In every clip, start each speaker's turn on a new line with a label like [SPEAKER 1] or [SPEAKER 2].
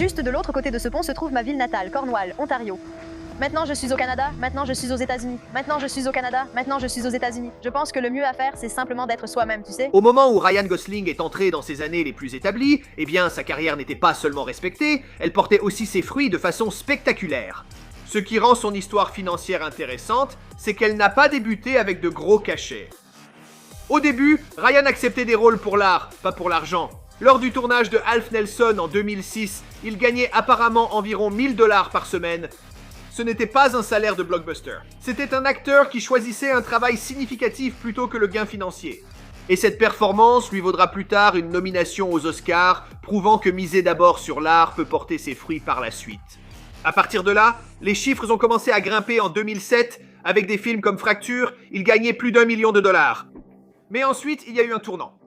[SPEAKER 1] Juste de l'autre côté de ce pont se trouve ma ville natale, Cornwall, Ontario. Maintenant je suis au Canada, maintenant je suis aux États-Unis, maintenant je suis au Canada, maintenant je suis aux États-Unis. Je pense que le mieux à faire, c'est simplement d'être soi-même, tu sais.
[SPEAKER 2] Au moment où Ryan Gosling est entré dans ses années les plus établies, eh bien sa carrière n'était pas seulement respectée, elle portait aussi ses fruits de façon spectaculaire. Ce qui rend son histoire financière intéressante, c'est qu'elle n'a pas débuté avec de gros cachets. Au début, Ryan acceptait des rôles pour l'art, pas pour l'argent. Lors du tournage de Half Nelson en 2006, il gagnait apparemment environ 1000 $ par semaine. Ce n'était pas un salaire de blockbuster. C'était un acteur qui choisissait un travail significatif plutôt que le gain financier. Et cette performance lui vaudra plus tard une nomination aux Oscars, prouvant que miser d'abord sur l'art peut porter ses fruits par la suite. À partir de là, les chiffres ont commencé à grimper en 2007. Avec des films comme Fracture, il gagnait plus d'1 million de $. Mais ensuite, il y a eu un tournant.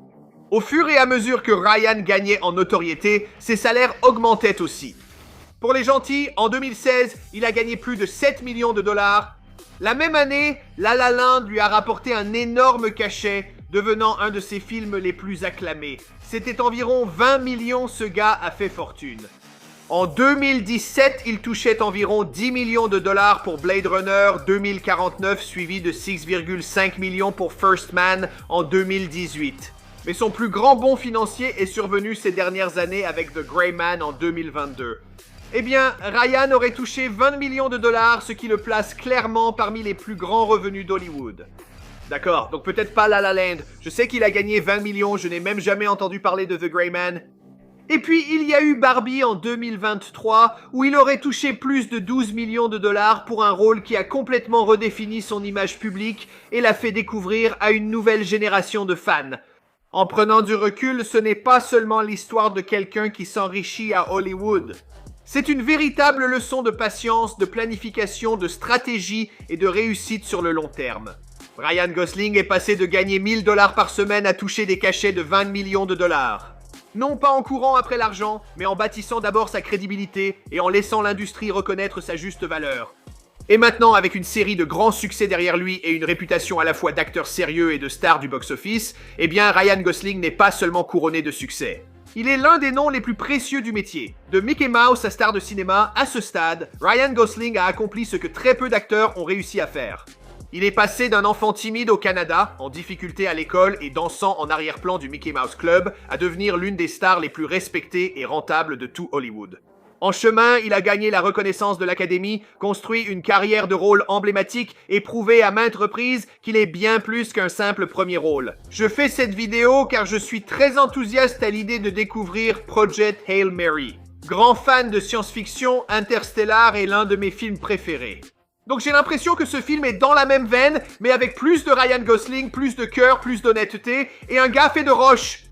[SPEAKER 2] Au fur et à mesure que Ryan gagnait en notoriété, ses salaires augmentaient aussi. Pour les gentils, en 2016, il a gagné plus de 7 millions de $. La même année, La La Land lui a rapporté un énorme cachet, devenant un de ses films les plus acclamés. C'était environ 20 millions, ce gars a fait fortune. En 2017, il touchait environ 10 millions de $ pour Blade Runner 2049, suivi de 6,5 millions pour First Man en 2018. Mais son plus grand bond financier est survenu ces dernières années avec The Gray Man en 2022. Eh bien, Ryan aurait touché 20 millions de $, ce qui le place clairement parmi les plus grands revenus d'Hollywood. D'accord, donc peut-être pas La La Land. Je sais qu'il a gagné 20 millions, je n'ai même jamais entendu parler de The Gray Man. Et puis, il y a eu Barbie en 2023, où il aurait touché plus de 12 millions de $ pour un rôle qui a complètement redéfini son image publique et l'a fait découvrir à une nouvelle génération de fans. En prenant du recul, ce n'est pas seulement l'histoire de quelqu'un qui s'enrichit à Hollywood. C'est une véritable leçon de patience, de planification, de stratégie et de réussite sur le long terme. Ryan Gosling est passé de gagner 1000 $ par semaine à toucher des cachets de 20 millions de $. Non pas en courant après l'argent, mais en bâtissant d'abord sa crédibilité et en laissant l'industrie reconnaître sa juste valeur. Et maintenant, avec une série de grands succès derrière lui et une réputation à la fois d'acteur sérieux et de star du box-office, eh bien Ryan Gosling n'est pas seulement couronné de succès. Il est l'un des noms les plus précieux du métier. De Mickey Mouse à star de cinéma, à ce stade, Ryan Gosling a accompli ce que très peu d'acteurs ont réussi à faire. Il est passé d'un enfant timide au Canada, en difficulté à l'école et dansant en arrière-plan du Mickey Mouse Club, à devenir l'une des stars les plus respectées et rentables de tout Hollywood. En chemin, il a gagné la reconnaissance de l'Académie, construit une carrière de rôle emblématique et prouvé à maintes reprises qu'il est bien plus qu'un simple premier rôle. Je fais cette vidéo car je suis très enthousiaste à l'idée de découvrir Project Hail Mary. Grand fan de science-fiction, Interstellar est l'un de mes films préférés. Donc j'ai l'impression que ce film est dans la même veine, mais avec plus de Ryan Gosling, plus de cœur, plus d'honnêteté, et un gars fait de roche.